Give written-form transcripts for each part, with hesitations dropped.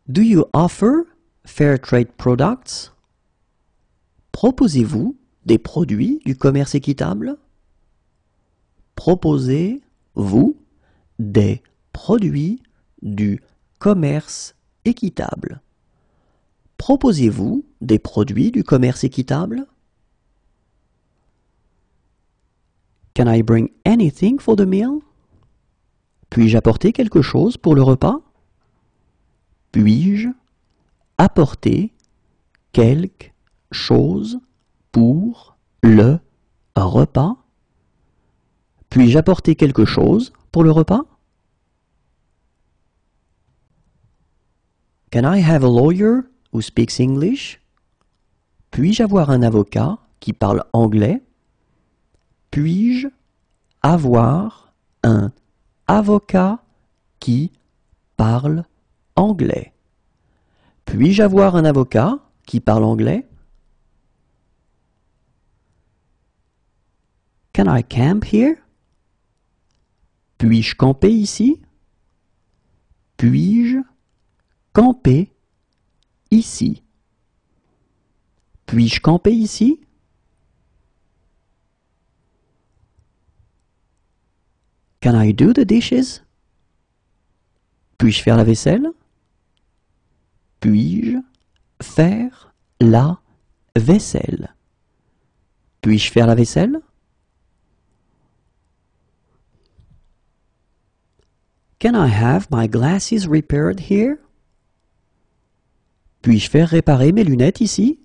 Do you offer fair trade products? Proposez-vous des produits du commerce équitable? Proposez-vous des produits du commerce équitable? Proposez-vous des produits du commerce équitable? Can I bring anything for the meal? Puis-je apporter quelque chose pour le repas? Puis-je apporter quelque chose pour le repas? Puis-je apporter quelque chose pour le repas? Can I have a lawyer who speaks English? Puis-je avoir un avocat qui parle anglais? Puis-je avoir un avocat qui parle anglais? Puis-je avoir un avocat qui parle anglais? Can I camp here? Puis-je camper ici? Puis-je camper ici? Puis-je camper ici? Can I do the dishes? Puis-je faire la vaisselle? Puis-je faire la vaisselle? Puis-je faire la vaisselle? Can I have my glasses repaired here? Puis-je faire réparer mes lunettes ici?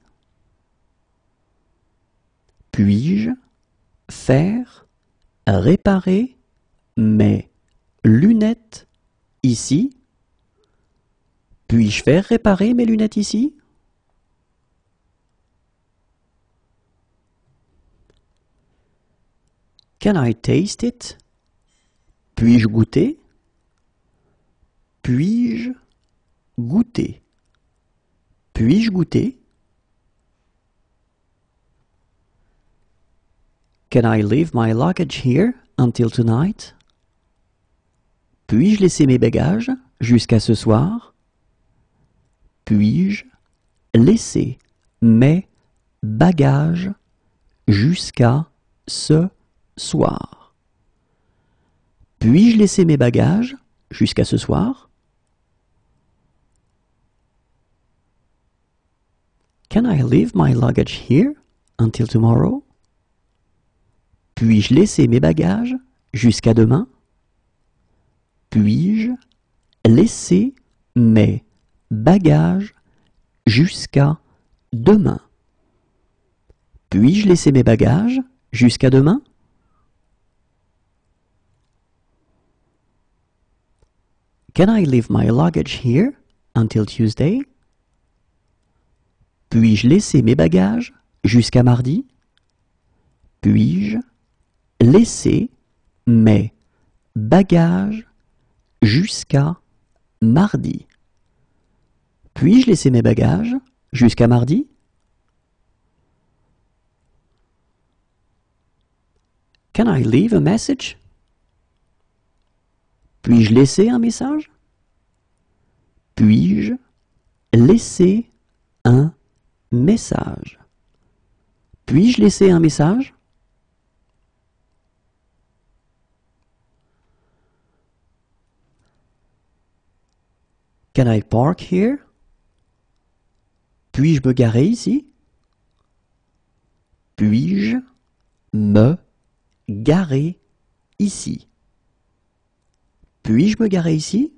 Puis-je faire réparer mes lunettes ici? Puis-je faire réparer mes lunettes ici? Can I taste it? Puis-je goûter? Puis-je goûter? Puis-je goûter? Can I leave my luggage here until tonight? Puis-je laisser mes bagages jusqu'à ce soir? Puis-je laisser mes bagages jusqu'à ce soir? Puis-je laisser mes bagages jusqu'à ce soir? Can I leave my luggage here until tomorrow? Puis-je laisser mes bagages jusqu'à demain? Puis-je laisser mes bagages jusqu'à demain? Puis-je laisser mes bagages jusqu'à demain? Can I leave my luggage here until Tuesday? Puis-je laisser mes bagages jusqu'à mardi? Puis-je laisser mes bagages jusqu'à mardi? Puis-je laisser mes bagages jusqu'à mardi? Can I leave a message? Puis-je laisser un message? Puis-je laisser un message? Puis-je laisser un message? Can I park here? Puis-je me garer ici? Puis-je me garer ici? Puis-je me garer ici?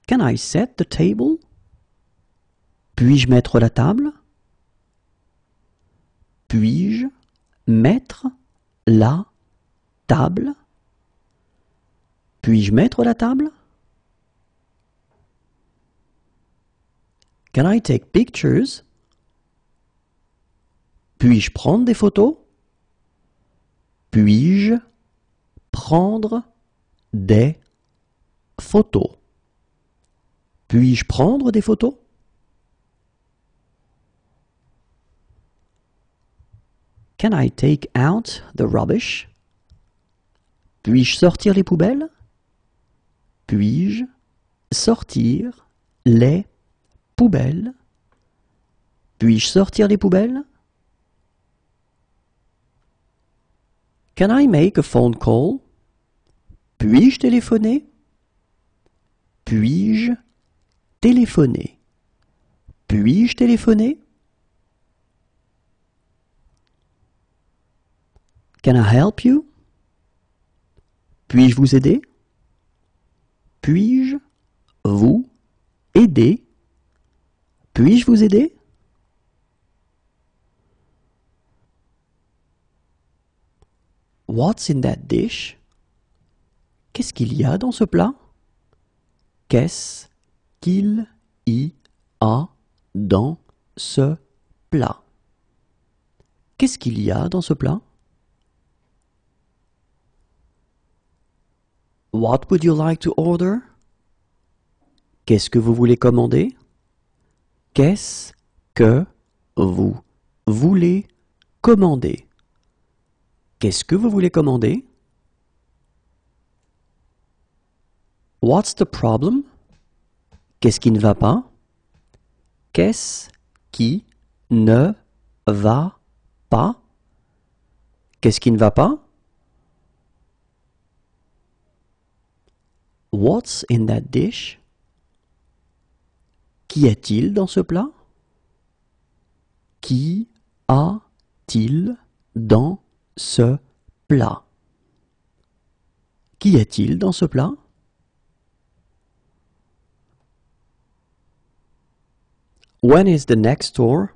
Can I set the table? Puis-je mettre la table? Puis-je mettre la table? Puis-je mettre la table? Can I take pictures? Puis-je prendre des photos? Puis-je prendre des photos? Puis-je prendre des photos? Can I take out the rubbish? Puis-je sortir les poubelles? Puis-je sortir les poubelles? Puis-je sortir les poubelles? Can I make a phone call? Puis-je téléphoner? Puis-je téléphoner? Puis-je téléphoner? Can I help you? Puis-je vous aider? Puis-je vous aider? Puis-je vous aider? What's in that dish? Qu'est-ce qu'il y a dans ce plat? Qu'est-ce qu'il y a dans ce plat? Qu'est-ce qu'il y a dans ce plat? What would you like to order? Qu'est-ce que vous voulez commander? Qu'est-ce que vous voulez commander? Qu'est-ce que vous voulez commander? What's the problem? Qu'est-ce qui ne va pas? Qu'est-ce qui ne va pas? Qu'est-ce qui ne va pas? What's in that dish? Qu'y a-t-il dans ce plat? Qu'y a-t-il dans ce plat? Qu'y a-t-il dans ce plat? When is the next tour?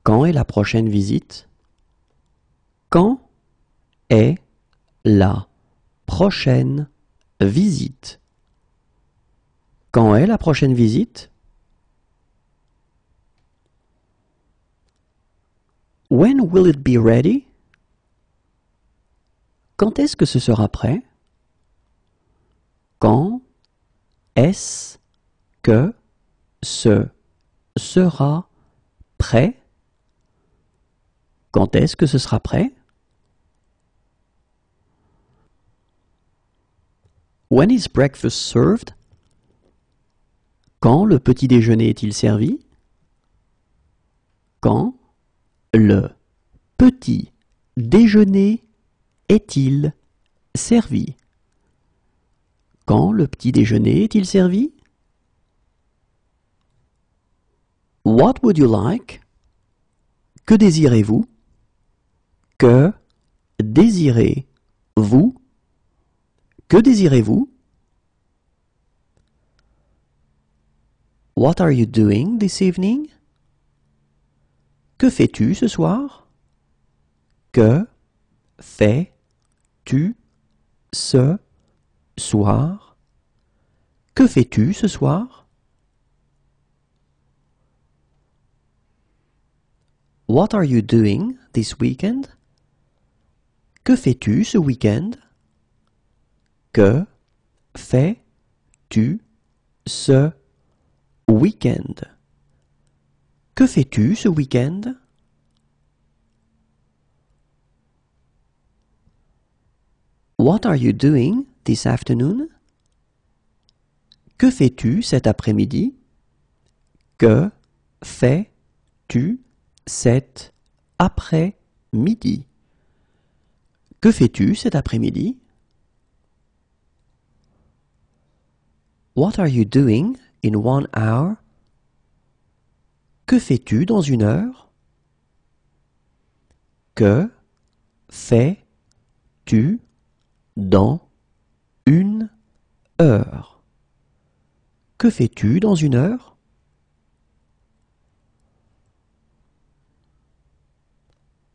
Quand est la prochaine visite? Quand est la prochaine visite? Quand est la prochaine visite? When will it be ready? Quand est-ce que ce sera prêt? Quand est-ce que ce sera prêt? Quand est-ce que ce sera prêt? When is breakfast served? Quand le petit déjeuner est-il servi? Quand le petit déjeuner est-il servi? Quand le petit déjeuner est-il servi? What would you like? Que désirez-vous? Que désirez-vous? Que désirez-vous? What are you doing this evening? Que fais-tu ce soir? Que fais-tu ce soir? Que fais-tu ce soir? What are you doing this weekend? Que fais-tu ce week-end? Que fais-tu ce week-end? Que fais-tu ce week-end? What are you doing this afternoon? Que fais-tu cet après-midi? Que fais-tu cet après-midi? Que fais-tu cet après-midi? What are you doing in 1 hour? Que fais-tu dans 1 heure? Que fais-tu dans 1 heure? Que fais-tu dans 1 heure?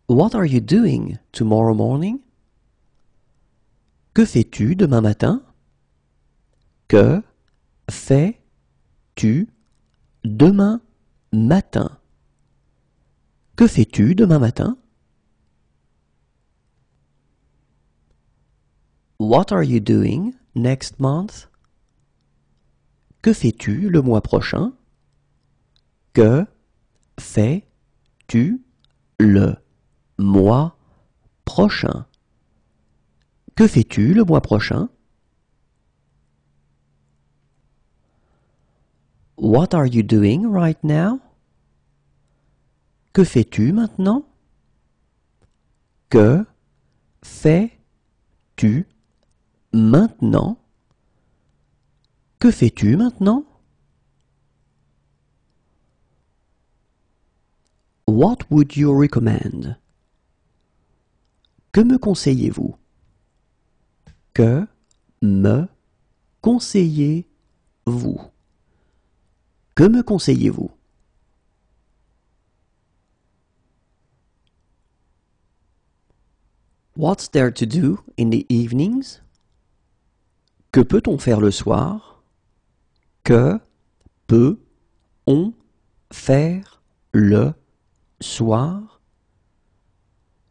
What are you doing tomorrow morning? Que fais-tu demain matin? Que fais-tu demain matin? Que fais-tu demain matin? What are you doing next month? Que fais-tu le mois prochain? Que fais-tu le mois prochain? Que fais-tu le mois prochain? What are you doing right now? Que fais-tu maintenant? Que fais-tu maintenant? Que fais-tu maintenant? What would you recommend? Que me conseillez-vous? Que me conseillez-vous? Que me conseillez-vous? What's there to do in the evenings? Que peut-on faire le soir? Que peut-on faire le soir?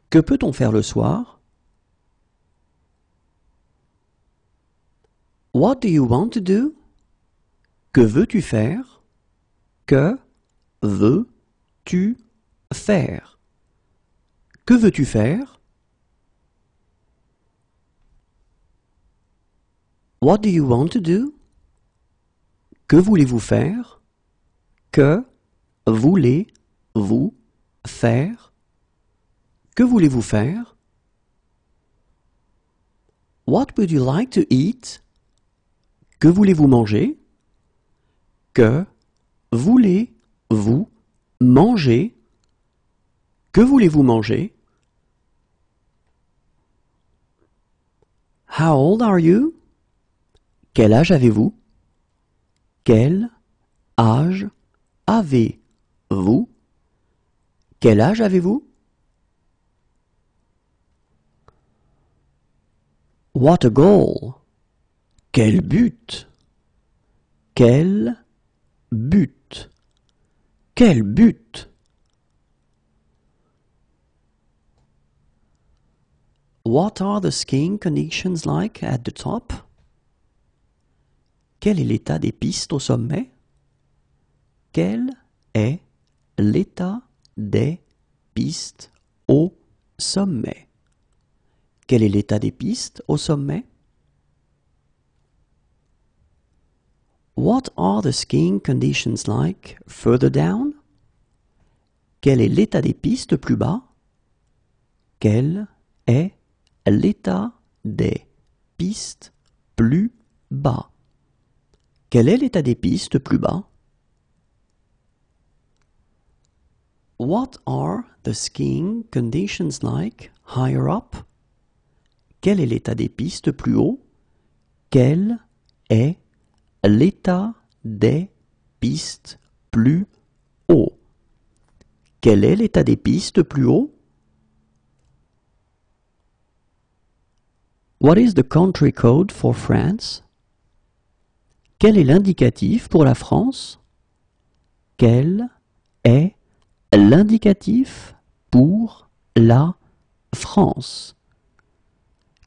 Que peut-on faire le soir? What do you want to do? Que veux-tu faire? Que veux-tu faire? Que veux-tu faire? What do you want to do? Que voulez-vous faire? Que voulez-vous faire? Que voulez-vous faire? What would you like to eat? Que voulez-vous manger? Que voulez-vous manger? Que voulez-vous manger? How old are you? Quel âge avez-vous? Quel âge avez-vous? Quel âge avez-vous? What a goal! Quel but! Quel but! Quel but! What are the skiing conditions like at the top? Quel est l'état des pistes au sommet? Quel est l'état des pistes au sommet? Quel est l'état des pistes au sommet? What are the skiing conditions like further down? Quel est l'état des pistes plus bas? Quel est l'état des pistes plus bas? Quel est l'état des pistes plus bas? What are the skiing conditions like higher up? Quel est l'état des pistes plus haut? Quel est l'état des pistes plus haut? Quel est l'état des pistes plus haut? What is the country code for France? Quel est l'indicatif pour la France? Quel est l'indicatif pour la France?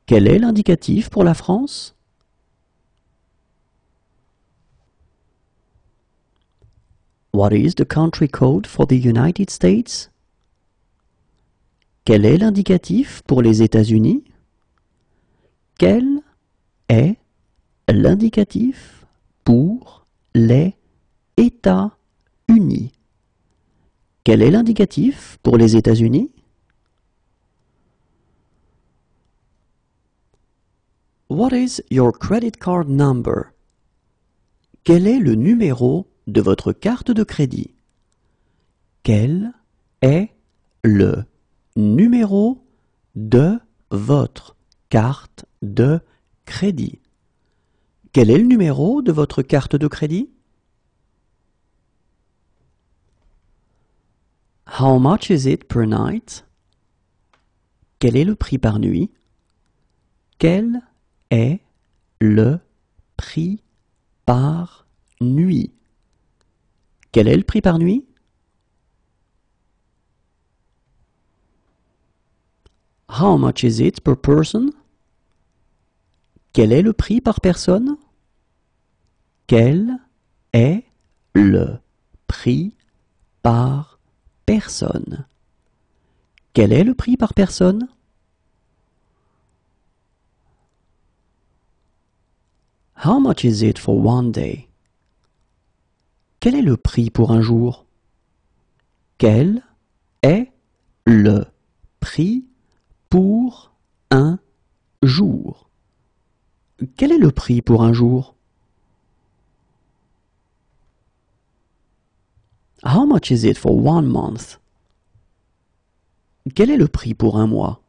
Quel est l'indicatif pour la France? What is the country code for the United States? Quel est l'indicatif pour les États-Unis? Quel est l'indicatif pour les États-Unis? Quel est l'indicatif pour les États-Unis? What is your credit card number? Quel est le numéro de votre carte de crédit? Quel est le numéro de votre carte de crédit? Quel est le numéro de votre carte de crédit? How much is it per night? Quel est le prix par nuit? Quel est le prix par nuit? Quel est le prix par nuit? How much is it per person? Quel est le prix par personne? Quel est le prix par personne? Quel est le prix par personne? How much is it for one day? Quel est le prix pour un jour? Quel est le prix pour un jour? Quel est le prix pour un jour? How much is it for 1 month? Quel est le prix pour un mois?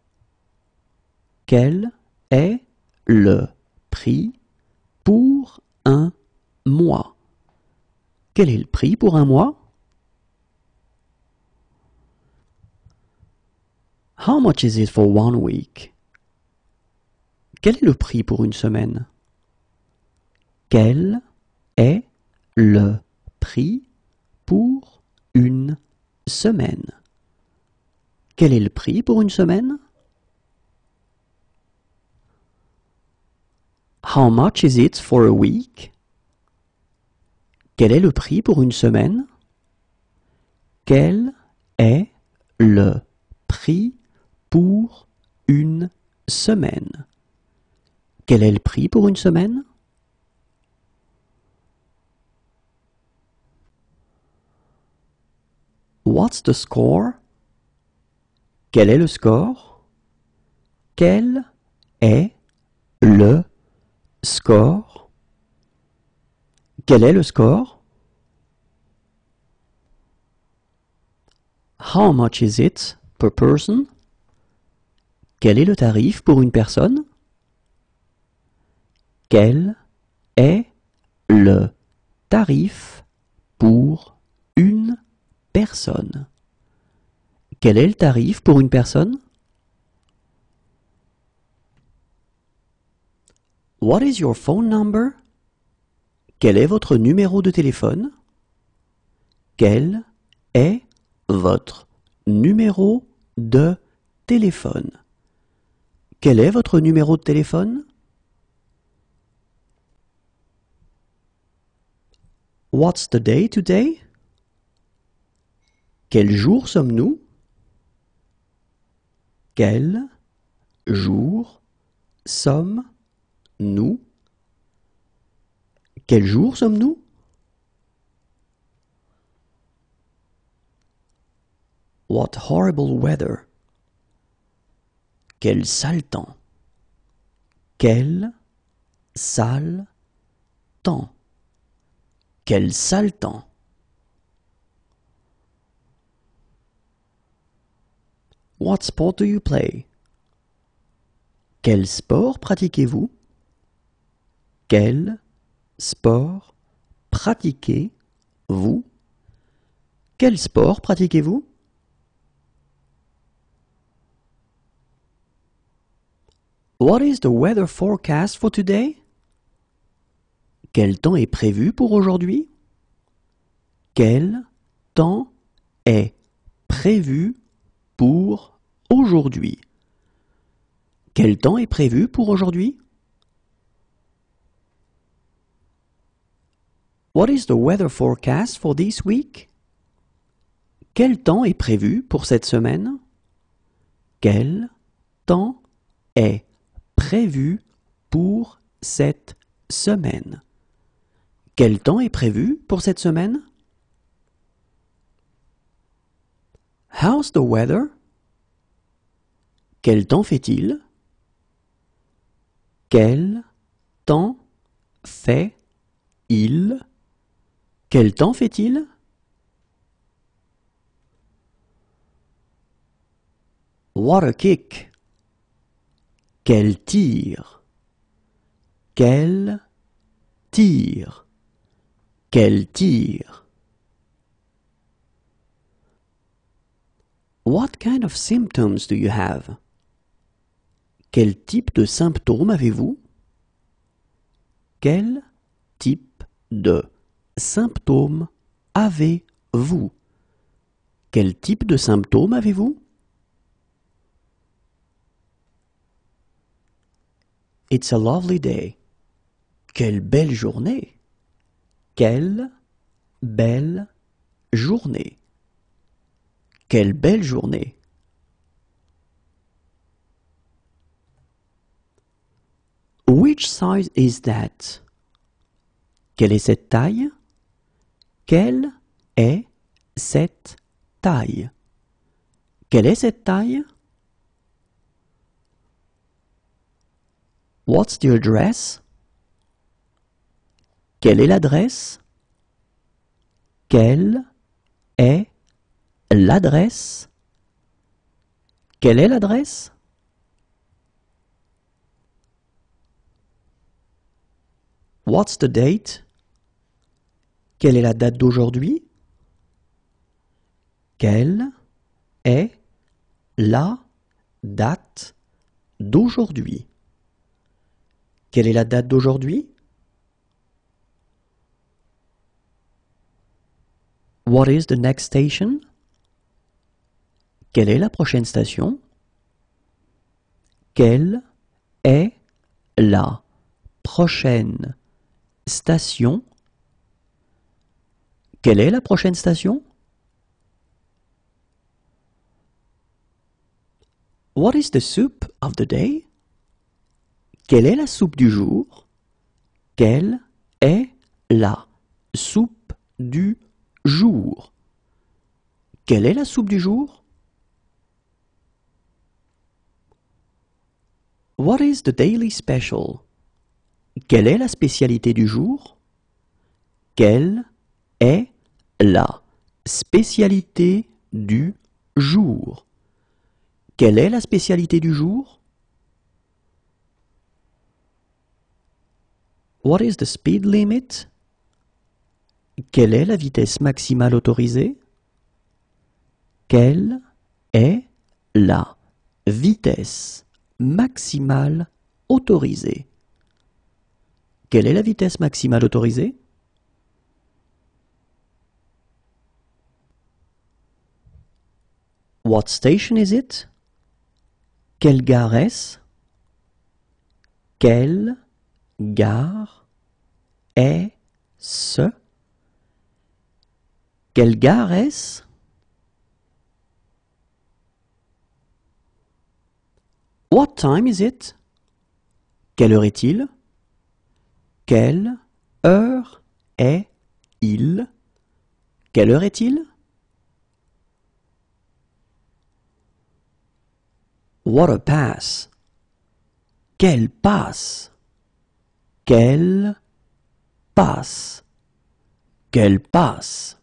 Quel est le prix pour un mois? Quel est le prix pour un mois? How much is it for 1 week? Quel est le prix pour une semaine? Quel est le prix pour une semaine? Quel est le prix pour une semaine? How much is it for a week? Quel est le prix pour une semaine? Quel est le prix pour une semaine? Quel est le prix pour une semaine? What's the score? Quel est le score? Quel est le score? Quel est le score? How much is it per person? Quel est le tarif pour une personne? Quel est le tarif pour une personne? Quel est le tarif pour une personne? What is your phone number? Quel est votre numéro de téléphone? Quel est votre numéro de téléphone? Quel est votre numéro de téléphone? What's the day today? Quel jour sommes-nous? Quel jour sommes-nous? Quel jour sommes-nous? What horrible weather! Quel sale temps! Quel sale temps! Quel sale temps! What sport do you play? Quel sport pratiquez-vous? Quel sport pratiquez-vous? Quel sport pratiquez-vous? What is the weather forecast for today? Quel temps est prévu pour aujourd'hui? Quel temps est prévu pour aujourd'hui? Quel temps est prévu pour aujourd'hui? What is the weather forecast for this week? Quel temps est prévu pour cette semaine? Quel temps est prévu pour cette semaine? Quel temps est prévu pour cette semaine? How's the weather? Quel temps fait-il? Quel temps fait-il? Quel temps fait-il? What a kick! Quel tir! Quel tir! Quel tir! What kind of symptoms do you have? Quel type de symptômes avez-vous? Quel type de symptômes avez-vous? Quel type de symptômes avez-vous? It's a lovely day. Quelle belle journée! Quelle belle journée! Quelle belle journée! Which size is that? Quelle est cette taille? Quelle est cette taille? Quelle est cette taille? What's the address? Quelle est l'adresse? Quelle est l'adresse? Quelle est l'adresse? What's the date? Quelle est la date d'aujourd'hui? Quelle est la date d'aujourd'hui? Quelle est la date d'aujourd'hui? What is the next station? Quelle est la prochaine station? Quelle est la prochaine station? Quelle est la prochaine station? What is the soup of the day? Quelle est la soupe du jour? Quelle est la soupe du jour? Quelle est la soupe du jour? What is the daily special? Quelle est la spécialité du jour? Quelle est la spécialité du jour? Quelle est la spécialité du jour? What is the speed limit? Quelle est la vitesse maximale autorisée? Quelle est la vitesse maximale autorisée? Quelle est la vitesse maximale autorisée? What station is it? Quelle gare est-ce? Quelle gare est-ce? Quelle gare est-ce? What time is it? Quelle heure est-il? Quelle heure est-il? Quelle heure est-il? What a pass! Quelle passe! Quelle passe! Quelle passe!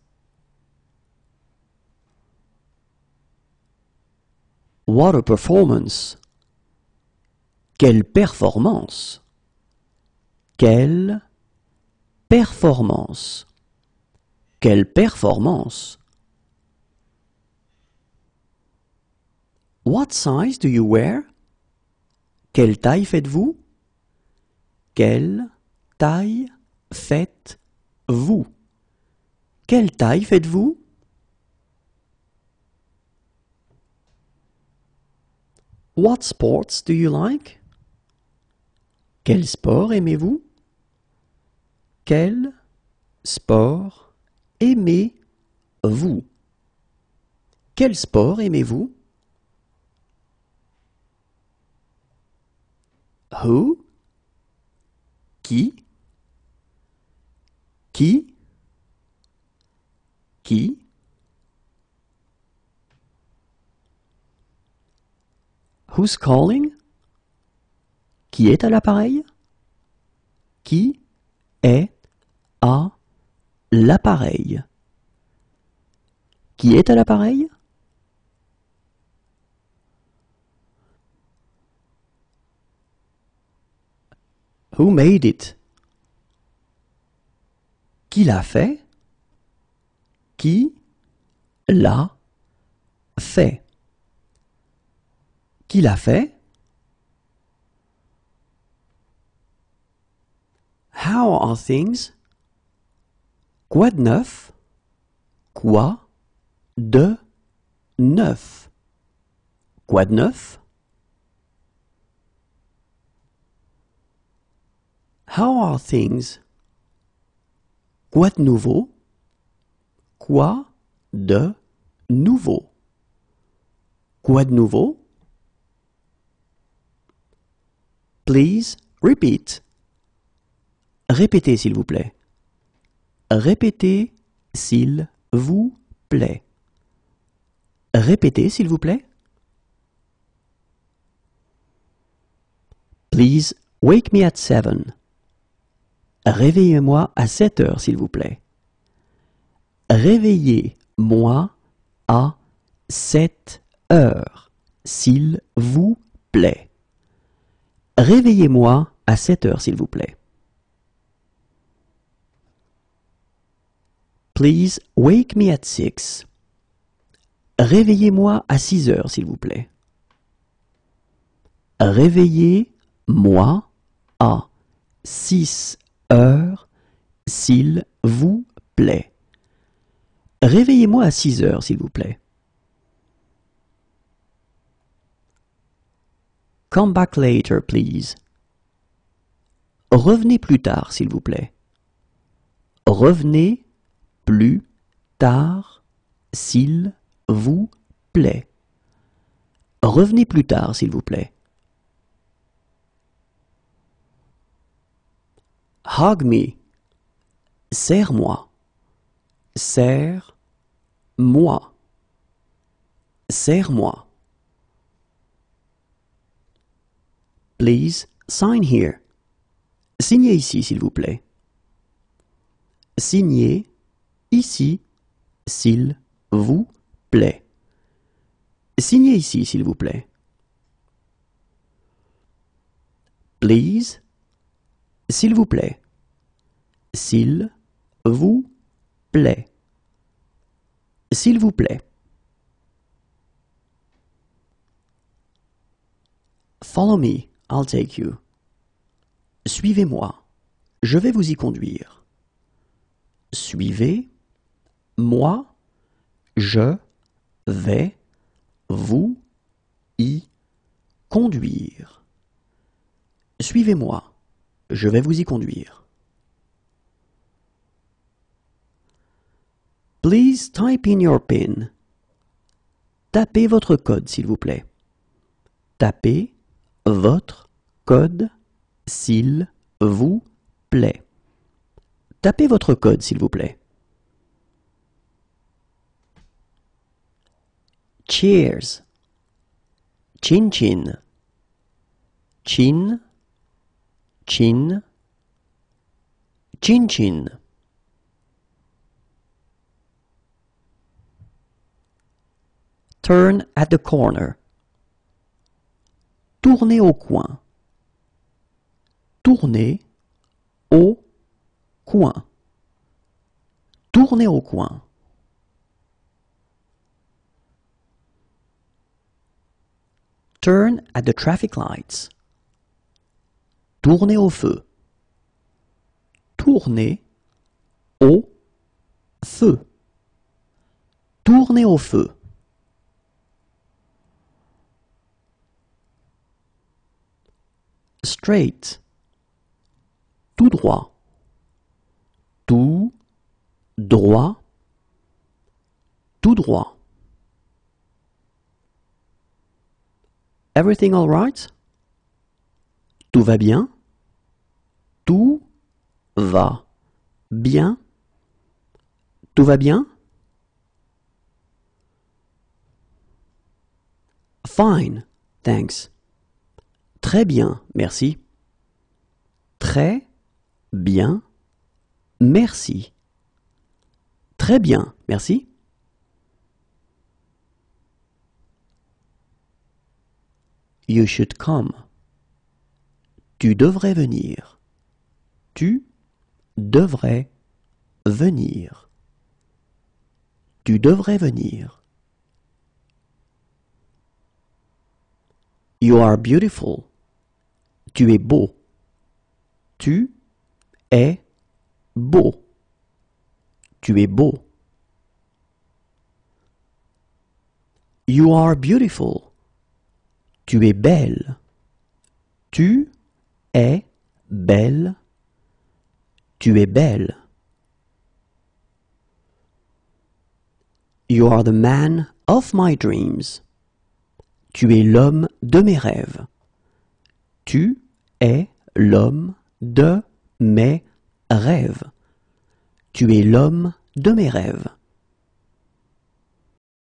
What a performance! Quelle performance! Quelle performance! Quelle performance! What size do you wear? Quelle taille faites-vous? Quelle taille faites-vous? Quelle taille faites-vous? What sports do you like? Quel sport aimez-vous? Quel sport aimez-vous? Quel sport aimez-vous? Who? Qui? Qui? Qui? Who's calling? Qui est à l'appareil? Qui est à l'appareil? Qui est à l'appareil? Who made it? Qui l'a fait? Qui l'a fait? Qui l'a fait? How are things? Quoi de neuf? Quoi de neuf? Quoi de neuf? How are things? Quoi de nouveau? Quoi de nouveau? Quoi de nouveau? Please repeat. Répétez, s'il vous plaît. Répétez, s'il vous plaît. Répétez, s'il vous plaît. Please wake me at 7. Réveillez-moi à 7 heures, s'il vous plaît. Réveillez-moi à 7 heures, s'il vous plaît. Réveillez-moi à 7 heures, s'il vous plaît. Please wake me at 6. Réveillez-moi à 6 heures, s'il vous plaît. Réveillez-moi à 6 heures, s'il vous plaît. Réveillez-moi à 6 heures, s'il vous plaît. Come back later, please. Revenez plus tard, s'il vous plaît. Revenez plus tard, s'il vous plaît. Revenez plus tard, s'il vous plaît. Hug me. Serre-moi. Serre-moi. Serre-moi. Please sign here. Signez ici, s'il vous plaît. Signez ici, s'il vous plaît. Signez ici, s'il vous plaît. Please, s'il vous plaît. S'il vous plaît. S'il vous plaît. Follow me, I'll take you. Suivez-moi, je vais vous y conduire. Suivez-moi, je vais vous y conduire. Suivez-moi, je vais vous y conduire. Please type in your PIN. Tapez votre code, s'il vous plaît. Tapez votre code, s'il vous plaît. Tapez votre code, s'il vous plaît. Cheers. Chin chin. Chin. Chin. Chin chin. Turn at the corner. Tournez au coin. Tournez au coin. Tournez au coin. Turn at the traffic lights. Tournez au feu. Tournez au feu. Tournez au feu. Straight. Tout droit. Tout droit. Tout droit. Everything all right? Tout va bien? Tout va bien? Tout va bien? Fine, thanks. Très bien, merci. Très bien, merci. Très bien, merci. You should come. Tu devrais venir. Tu devrais venir. Tu devrais venir. You are beautiful. Tu es beau. Tu es beau. Tu es beau. You are beautiful. Tu es belle. Tu es belle. Tu es belle. You are the man of my dreams. Tu es l'homme de mes rêves. Tu es l'homme de mes rêves. Tu es l'homme de mes rêves.